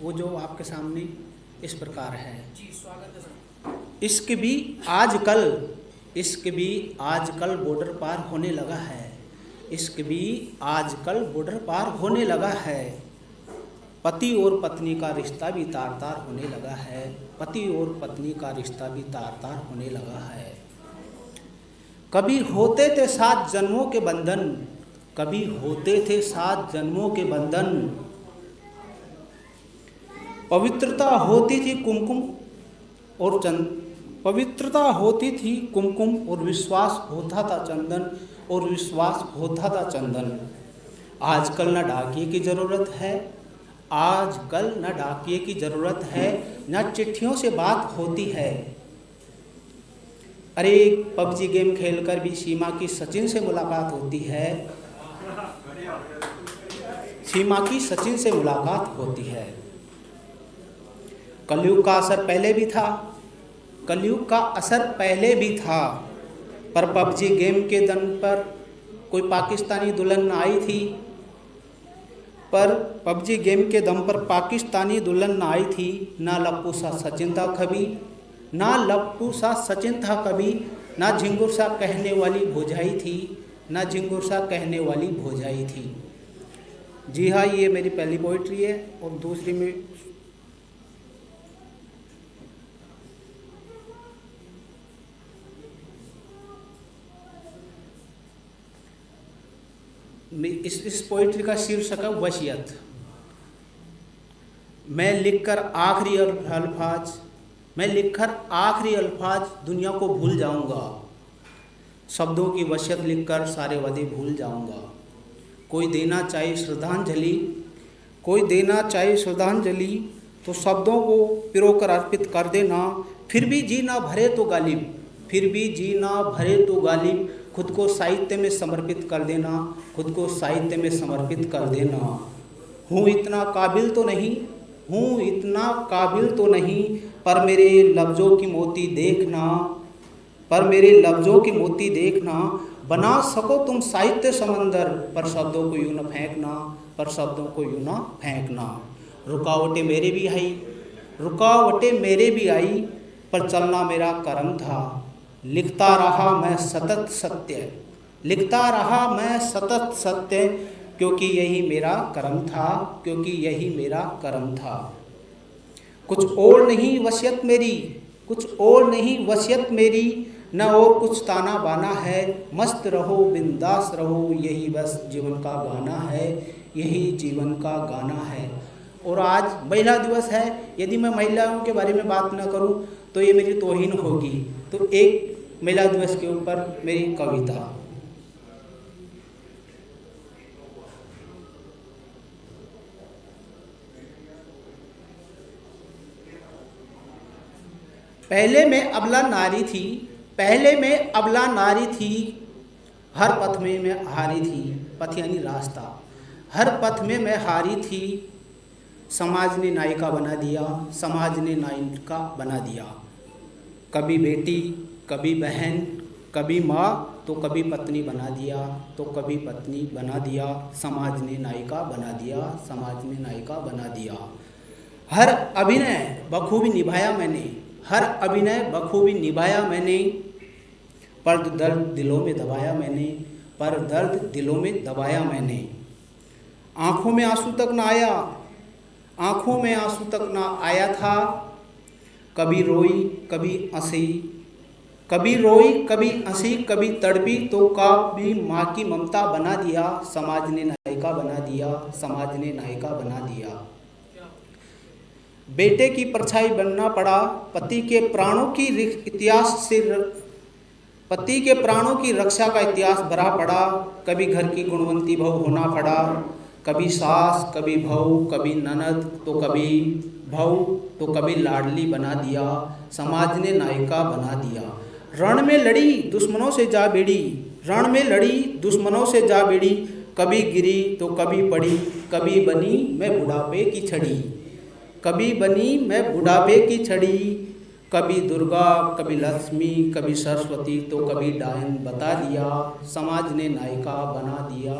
वो जो आपके सामने इस प्रकार है। जी, स्वागत है सर। इश्क भी आजकल बॉर्डर पार होने लगा है। इश्क भी आजकल बॉर्डर पार होने लगा है। पति और पत्नी का रिश्ता भी तार तार होने लगा है। पति और पत्नी का रिश्ता भी तार तार होने लगा है। कभी होते थे 7 जन्मों के बंधन, कभी होते थे 7 जन्मों के बंधन। पवित्रता होती थी कुमकुम और पवित्रता होती थी कुमकुम और विश्वास होता था चंदन, और विश्वास होता था चंदन। आजकल न डाकिए की ज़रूरत है, आजकल न डाकिए की ज़रूरत है, न चिट्ठियों से बात होती है। अरे पबजी गेम खेलकर भी सीमा की सचिन से मुलाकात होती है। सीमा की सचिन से मुलाकात होती है। कलयुग का असर पहले भी था, कलयुग का असर पहले भी था, पर पबजी गेम के दम पर कोई पाकिस्तानी दुल्हन आई थी, पर पबजी गेम के दम पर पाकिस्तानी दुल्हन आई थी। ना लप्पू सा सचिन था कभी, ना लप्पू सा सचिन था कभी, ना झिंगुर सा कहने वाली भोजाई थी, ना झिंगुर सा कहने वाली भोजाई थी। जी हाँ, ये मेरी पहली पोइट्री है। और दूसरी में इस पोइट्री का शीर्षक है वसीयत। मैं लिखकर आखिरी अल्फाज दुनिया को भूल जाऊंगा। शब्दों की वसीयत लिखकर सारे वादे भूल जाऊंगा। कोई देना चाहे श्रद्धांजलि तो शब्दों को पिरोकर अर्पित कर देना। फिर भी जी ना भरे तो गालिब, खुद को साहित्य में समर्पित कर देना। हूँ इतना काबिल तो नहीं, पर मेरे लफ्ज़ों की मोती देखना। बना सको तुम साहित्य समंदर, पर शब्दों को यूं न फेंकना। रुकावटें मेरे भी आई, पर चलना मेरा कर्म था। लिखता रहा मैं सतत सत्य, क्योंकि यही मेरा कर्म था। कुछ और नहीं वसीयत मेरी, न और कुछ ताना बाना है। मस्त रहो बिंदास रहो, यही बस जीवन का गाना है। और आज महिला दिवस है। यदि मैं महिलाओं के बारे में बात न करूं तो ये मेरी तौहीन होगी। तो एक महिला दिवस के ऊपर मेरी कविता। पहले मैं अबला नारी थी, हर पथ में मैं हारी थी। पथ यानी रास्ता। हर पथ में मैं हारी थी, समाज ने नायिका बना दिया। कभी बेटी, कभी बहन, कभी माँ, तो कभी पत्नी बना दिया। समाज ने नायिका बना दिया। हर अभिनय बखूबी निभाया मैंने, पर दर्द दिलों में दबाया मैंने। आँखों में आंसू तक ना आया था। कभी रोई कभी हंसी, कभी तड़पी, तो कभी माँ की ममता बना दिया। समाज ने नायिका बना दिया। बेटे की परछाई बनना पड़ा, पति के प्राणों की रक्षा का इतिहास भरा पड़ा। कभी घर की गुणवंती बहू होना पड़ा, कभी सास, कभी बहू, कभी ननद, तो कभी लाडली बना दिया। समाज ने नायिका बना दिया। रण में लड़ी दुश्मनों से जा भिड़ी, कभी गिरी तो कभी पड़ी। कभी बनी मैं बुढ़ापे की छड़ी, कभी दुर्गा, कभी लक्ष्मी, कभी सरस्वती, तो कभी डायन बता दिया। समाज ने नायिका बना दिया।